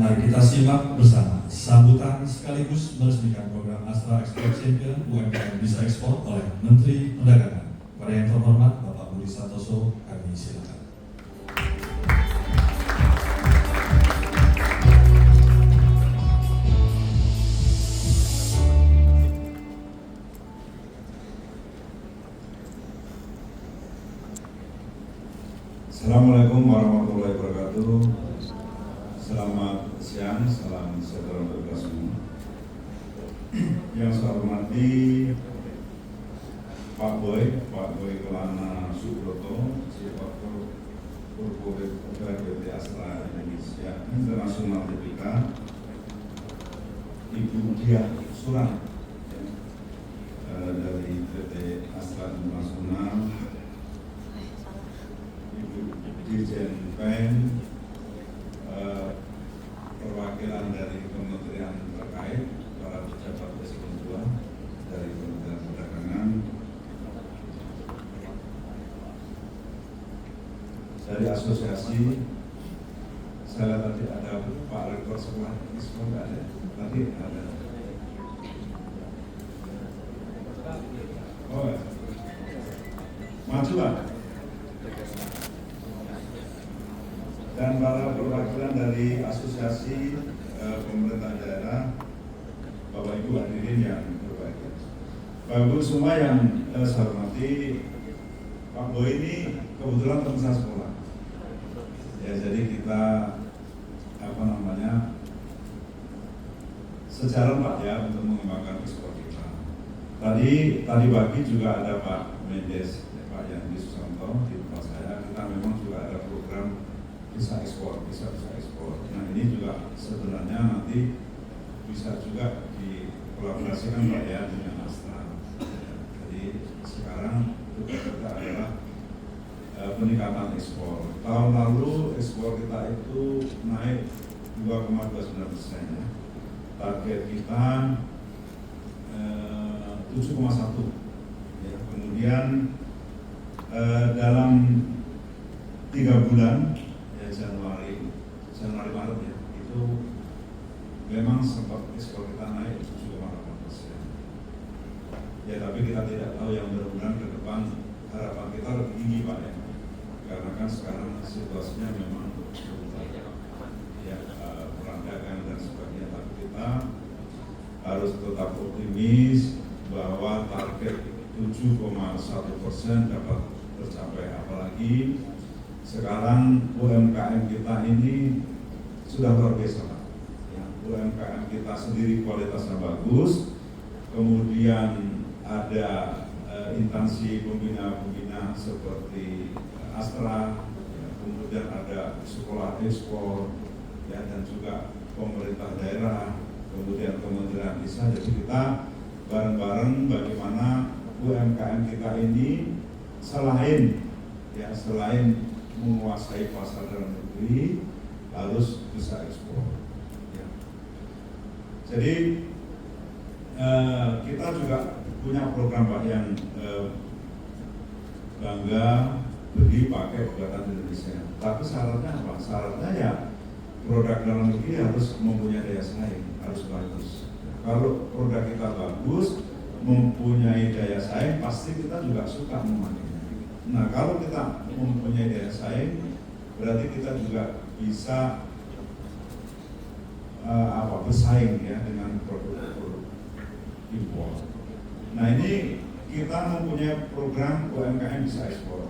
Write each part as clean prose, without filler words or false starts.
Mari kita simak bersama sambutan sekaligus meresmikan program Astra Export Champion UMKM Bisa Ekspor oleh Menteri Perdagangan. Kepada yang terhormat Bapak Budi Santoso, kami silakan. Assalamualaikum warahmatullahi wabarakatuh. Selamat siang, salam sejahtera untuk kita semua. Yang saya hormati Pak Boy Kelana Subroto, Direktur Korporat PT Astra Indonesia Internasional Tbk, Ibu Diah Surang dari PT Astra Internasional, Ibu Dirjen PEN, perwakilan dari kementerian terkait, para pejabat eselon 2 dari Kementerian Perdagangan, dari asosiasi. Saya tadi ada Pak Rektor Sekolah Ekspor, nggak ada? Tadi ada. Oh ya. Maju Pak. Dan para perwakilan dari asosiasi pemerintah daerah, Bapak Ibu hadirin yang berbahagia. Bapak Ibu semua yang saya hormati, Pak Boy ini kebetulan teman saya sekolah. Ya, jadi kita sejalan Pak ya untuk mengembangkan ekspor kita. Tadi pagi juga ada Pak Mendes, Pak Yandi Susanto di tempat saya. Kita memang juga ada program bisa ekspor. Nah ini juga sebenarnya nanti bisa juga dikolaborasikan Pak ya dengan Astra. Jadi sekarang kita adalah peningkatan ekspor. Tahun lalu ekspor kita itu naik 2,29%. Ya. Target kita 7,1. Ya, kemudian dalam 3 bulan Januari Maret ya, itu memang sempat ekspor kita naik 7,8%. Ya tapi kita tidak tahu, yang mudah-mudahan ke depan harapan kita lebih tinggi Pak ya, karena kan sekarang situasinya memang ya perang dagang dan sebagainya. Tapi kita harus tetap optimis bahwa target 7,1% dapat tercapai, apalagi sekarang UMKM kita ini sudah luar biasa Pak. Ya, UMKM kita sendiri kualitasnya bagus, kemudian ada instansi pembina seperti Astra, ya, kemudian ada sekolah ekspor, ya, dan juga pemerintah daerah, kemudian Kementerian Desa. Jadi kita bareng-bareng bagaimana UMKM kita ini selain menguasai pasar dalam negeri harus bisa ekspor. Ya. Jadi kita juga punya program Pak yang bangga beli pakai buatan Indonesia. Tapi syaratnya apa? Syaratnya ya produk dalam negeri harus mempunyai daya saing, harus bagus. Kalau produk kita bagus, mempunyai daya saing, pasti kita juga suka memakainya. Nah, kalau kita mempunyai daya saing, berarti kita juga bisa bersaing ya dengan produk-produk impor. Nah, ini kita mempunyai program UMKM Bisa Ekspor.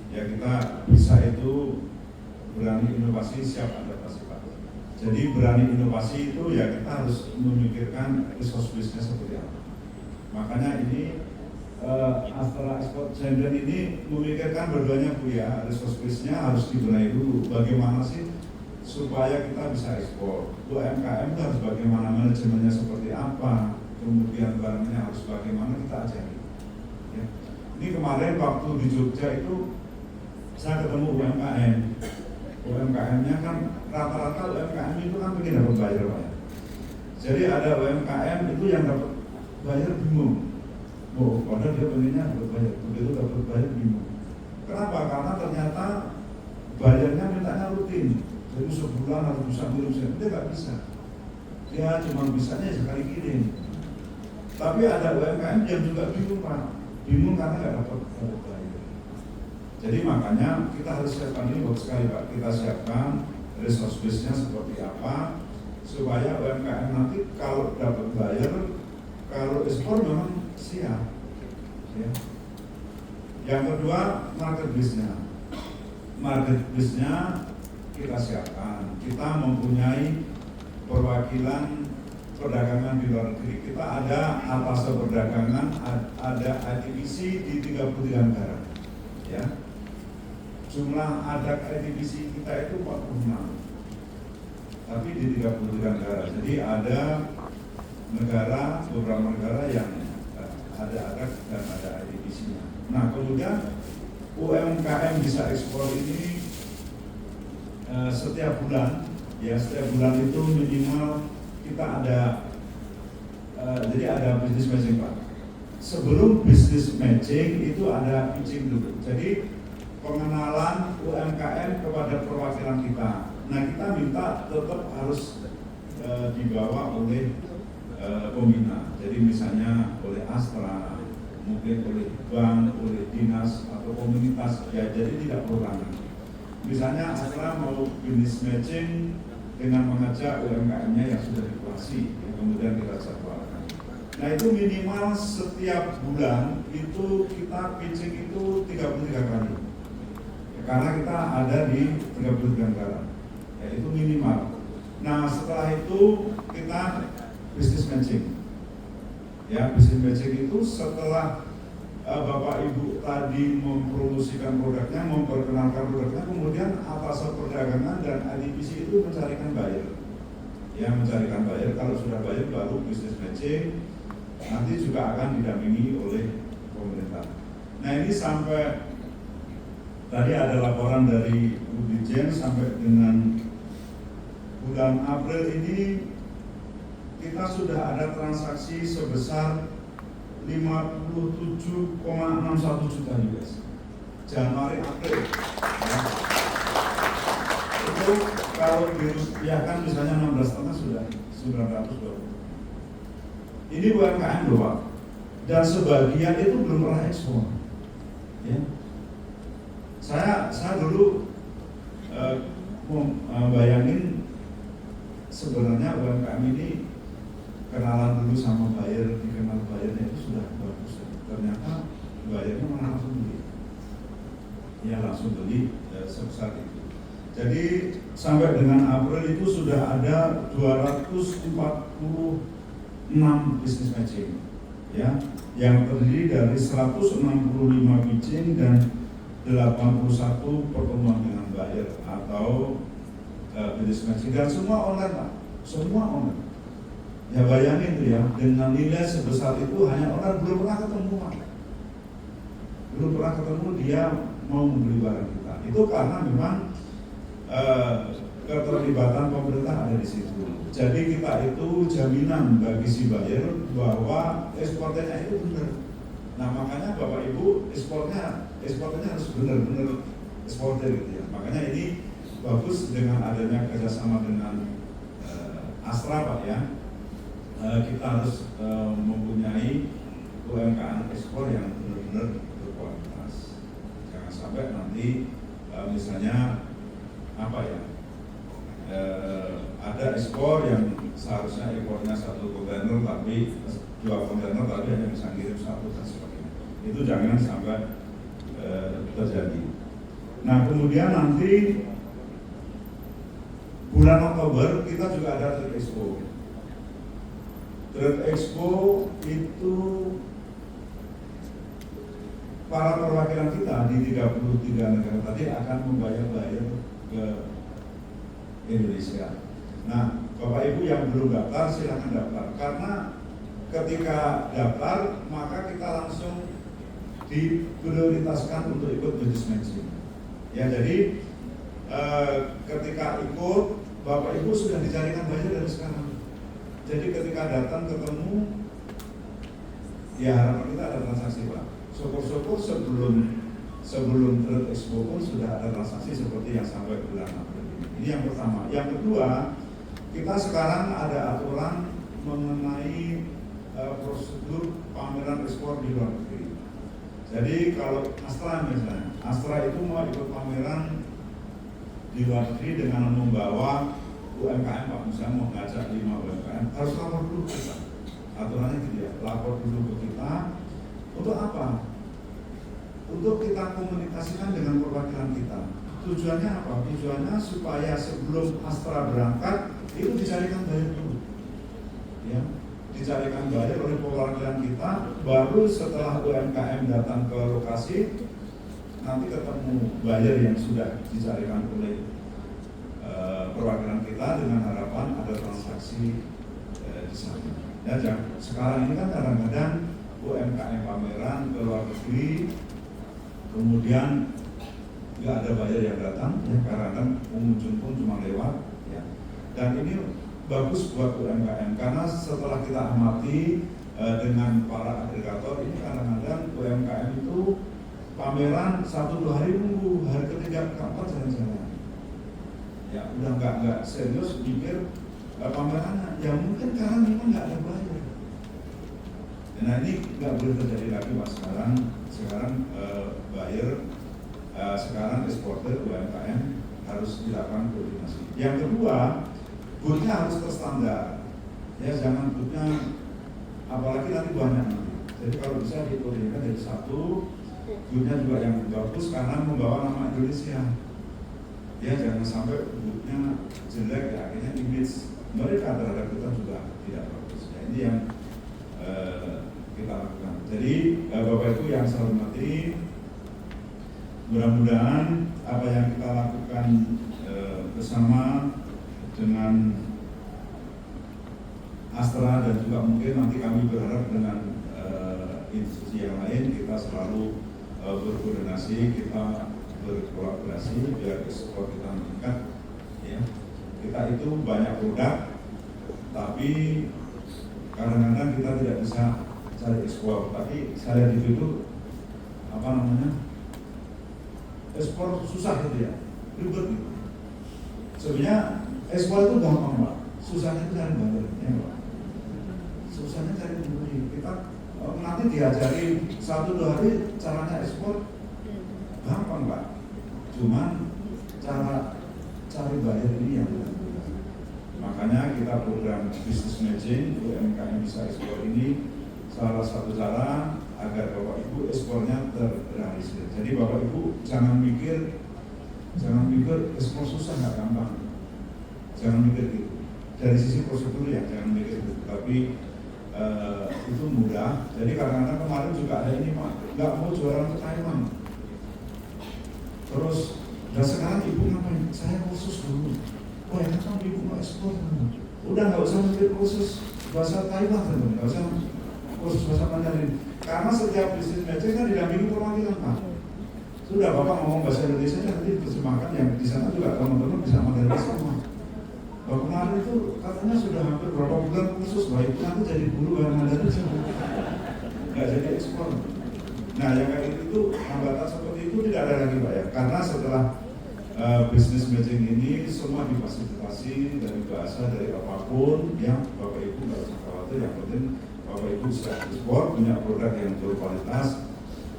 Ya, kita bisa itu berani inovasi, siap adaptasi Pak. Jadi berani inovasi itu ya kita harus memikirkan resource base-nya seperti apa. Makanya ini Astra Export Champion ini memikirkan berduanya Bu ya, resource base-nya harus dibenahi dulu. Bagaimana sih supaya kita bisa ekspor? UMKM itu harus bagaimana, manajemennya seperti apa, kemudian barangnya harus bagaimana, kita ajari. Ya. Ini kemarin waktu di Jogja itu saya ketemu UMKM. UMKM-nya kan rata-rata UMKM itu kan pengen dapat bayar Pak. Jadi ada UMKM itu yang dapat bayar bingung. Oh, padahal dia pengennya dapat bayar, begitu dapat bayar bingung. Kenapa? Karena ternyata bayarnya mintanya rutin. Jadi sebulan harus bisa ngirim, dia nggak bisa. Dia cuma bisanya sekali kirim. Tapi ada UMKM yang juga bingung Pak, bingung karena nggak dapat bayar. Jadi makanya kita harus siapkan ini bagus sekali Pak. Kita siapkan resource base-nya seperti apa supaya UMKM nanti kalau dapat bayar, kalau ekspor memang siap. Ya. Yang kedua market base-nya. Market base-nya kita siapkan. Kita mempunyai perwakilan perdagangan di luar negeri. Kita ada atas perdagangan, ada ITBC di 33 negara. Ya. Jumlah ada ITBC kita itu 46. Tapi di 33 negara. Jadi ada negara, beberapa negara yang ada dan ada ITBC-nya. Nah, kemudian UMKM bisa ekspor ini setiap bulan, ya setiap bulan itu minimal kita ada, jadi ada business matching Pak. Sebelum business matching itu ada pitching dulu. Jadi pengenalan UMKM kepada perwakilan kita. Nah kita minta tetap harus dibawa oleh pembina. Jadi misalnya oleh Astra, mungkin oleh bank, oleh dinas atau komunitas. Ya jadi tidak perorangan. Misalnya Astra mau business matching dengan mengajak UMKM-nya yang sudah dikuasai, yang kemudian kita jadwalkan. Nah itu minimal setiap bulan itu kita pitching itu 33 kali. Ya, karena kita ada di 33 negara. Ya itu minimal. Nah setelah itu kita business matching. Ya business matching itu setelah Bapak Ibu tadi mempromosikan produknya, memperkenalkan produknya, kemudian atas perdagangan dan ITBC itu mencarikan buyer. Ya, mencarikan buyer, kalau sudah buyer baru business matching, nanti juga akan didampingi oleh pemerintah. Nah ini sampai, tadi ada laporan dari Bu Dirjen sampai dengan bulan April ini, kita sudah ada transaksi sebesar 57,61 juta US. Januari April. Ya. Itu kalau dirupiahkan misalnya 16,5 sudah 920. Ini UMKM loh Pak. Dan sebagian itu belum pernah ekspor. Ya. Saya dulu bayangin sebenarnya UMKM ini kenalan dulu sama buyer, dikenal buyernya itu sudah bagus. Ternyata buyernya malah langsung beli. Ya langsung beli sebesar itu. Jadi sampai dengan April itu sudah ada 246 business matching, ya, yang terdiri dari 165 pitching dan 81 pertemuan dengan buyer atau business matching, dan semua online Pak, semua online. Ya bayangin tuh ya, dengan nilai sebesar itu hanya orang belum pernah ketemu Pak. Belum pernah ketemu dia mau membeli barang kita. Itu karena memang keterlibatan pemerintah ada di situ. Jadi kita itu jaminan bagi si buyer bahwa ekspornya itu benar. Nah makanya Bapak Ibu ekspornya harus benar-benar ekspornya gitu ya. Makanya ini bagus dengan adanya kerjasama dengan Astra Pak ya. Kita harus mempunyai UMKM ekspor yang benar-benar berkualitas. Jangan sampai nanti misalnya apa ya, ada ekspor yang seharusnya ekspornya 1 kontainer tapi 2 kontainer tapi hanya bisa ngirim 1 dan sebagainya. Itu jangan sampai terjadi. Nah kemudian nanti bulan Oktober kita juga ada Trade Expo. Trade Expo itu para perwakilan kita di 33 negara tadi akan membayar ke Indonesia. Nah, Bapak Ibu yang belum daftar silakan daftar, karena ketika daftar maka kita langsung diprioritaskan untuk ikut business matching. Ya, jadi ketika ikut Bapak Ibu sudah dicarikan buyer dari sekarang. Jadi ketika datang ketemu, ya harapan kita ada transaksi Pak. Syukur-syukur sebelum Trade Expo pun sudah ada transaksi seperti yang sampai bulan April. Ini yang pertama. Yang kedua, kita sekarang ada aturan mengenai prosedur pameran ekspor di luar negeri. Jadi kalau Astra misalnya, Astra itu mau ikut pameran di luar negeri dengan membawa UMKM, Pak, misalnya mau ngajak 5 UMKM, harus lapor dulu ke kita. Aturannya gitu ya, lapor dulu ke kita. Untuk apa? Untuk kita komunikasikan dengan perwakilan kita. Tujuannya apa? Tujuannya supaya sebelum Astra berangkat itu dicarikan buyer dulu, ya, dicarikan buyer oleh perwakilan kita. Baru setelah UMKM datang ke lokasi, nanti ketemu buyer yang sudah dicarikan oleh perwakilan kita dengan harapan ada transaksi di sana. Ya, sekarang ini kan kadang-kadang UMKM pameran ke luar negeri, kemudian nggak ada buyer yang datang, ya, karena kan pengunjung pun cuma lewat, ya. Dan ini bagus buat UMKM karena setelah kita amati dengan para agregator ini kadang-kadang UMKM itu pameran 1-2 hari nunggu, hari ketiga keempat jalan-jalan. Ya udah nggak serius mikir pamerannya, ya mungkin karena memang nggak ada buyer. Nah ini nggak boleh terjadi lagi, Pak. Sekarang buyer, sekarang eksporter UMKM harus dilakukan koordinasi. Yang kedua, booth-nya harus terstandar. Ya jangan booth-nya, apalagi nanti banyak nanti. Jadi kalau bisa dikoordinasikan jadi satu, booth-nya juga yang bagus karena membawa nama Indonesia. Ya jangan sampai booth-nya jelek, ya akhirnya image mereka terhadap kita juga tidak bagus. Ya, ini yang kita lakukan. Jadi Bapak Ibu yang saya hormati, mudah-mudahan apa yang kita lakukan bersama dengan Astra dan juga mungkin nanti kami berharap dengan institusi yang lain, kita selalu berkoordinasi, kita berkolaborasi biar ekspor kita meningkat. Ya. Kita itu banyak produk, tapi kadang-kadang kita tidak bisa cari ekspor. Tapi saya lihat itu ekspor susah gitu ya, ribet gitu. Sebenarnya ekspor itu gampang, Pak. Susahnya itu cari buyer, ya Pak. Susahnya cari pembeli. Kita nanti diajari 1-2 hari caranya ekspor, gampang, Pak. Cuman cara cari buyer ini yang benar. Makanya kita program business matching UMKM bisa ekspor ini salah satu cara agar Bapak Ibu ekspornya terrealisir. Jadi Bapak Ibu jangan mikir ekspor susah, nggak gampang. Jangan mikir gitu. Dari sisi prosedur ya jangan mikir gitu. Tapi itu mudah. Jadi kadang-kadang kemarin juga ada ini, Pak, nggak mau jualan ke Taiwan. Terus dan sekarang ibu ngapain? Saya kursus dulu. Oh ya kan ibu mau ekspor. Udah nggak usah mikir kursus bahasa Taiwan, nggak usah kursus bahasa Mandarin. Karena setiap bisnis matching kan didampingi perwakilan, Pak. Sudah Bapak ngomong bahasa Indonesia, nanti terjemahkan yang di sana juga teman-teman bisa Mandarin semua. Bapak kemarin itu katanya sudah hampir berapa bulan kursus, bahwa itu nanti jadi guru bahasa Mandarin semua. Nggak jadi ekspor. Nah yang kayak itu hambatan seperti itu tidak ada lagi, Pak, ya. Karena setelah bisnis matching ini semua difasilitasi dari bahasa, dari apapun, yang Bapak Ibu nggak usah khawatir. Yang penting Bapak Ibu bisa ekspor, punya produk yang berkualitas.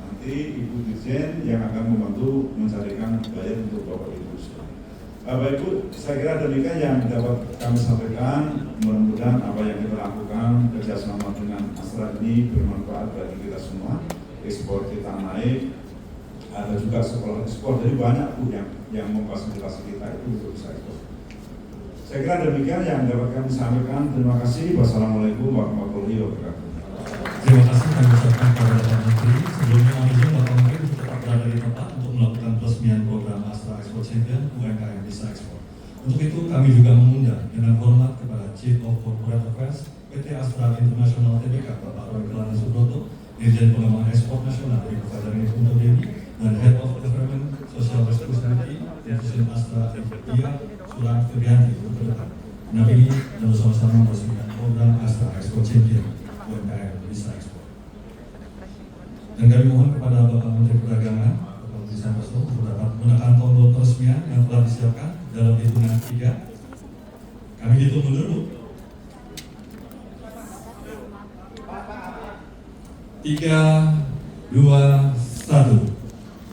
Nanti Ibu Dirjen yang akan membantu mencarikan buyer untuk Bapak Ibu. Bapak Ibu, saya kira demikian yang dapat kami sampaikan. Mudah-mudahan apa yang kita lakukan kerjasama dengan Astra ini bermanfaat bagi kita semua. Ekspor kita naik, ada juga sekolah ekspor, jadi banyak Bu yang memfasilitasi kita itu untuk bisa ekspor. Saya kira demikian yang dapat kami sampaikan. Terima kasih. Wassalamualaikum warahmatullahi wabarakatuh. Terima kasih kami ucapkan kepada Bapak Menteri. Sebelumnya kami izin Bapak Menteri untuk tetap berada di tempat untuk melakukan peresmian program Astra Export Champion UMKM bisa ekspor. Untuk itu kami juga mengundang dengan hormat kepada Chief of Corporate Affairs PT Astra International Tbk Bapak Roy Kelana Subroto, Dirjen Pengembangan Ekspor Nasional di Kabupaten Punta Dewi, dan Head of Development Social Responsibility Division Astra India Surang Firyanti untuk ke depan mendampingi dan bersama-sama meresmikan program Astra Export Champion UMKM bisa ekspor. Dan kami mohon kepada Bapak Menteri Perdagangan Bapak Budi Santoso untuk dapat menekan tombol peresmian yang telah disiapkan dalam hitungan 3. Kami hitung mundur, Bu. 3, 2, 1.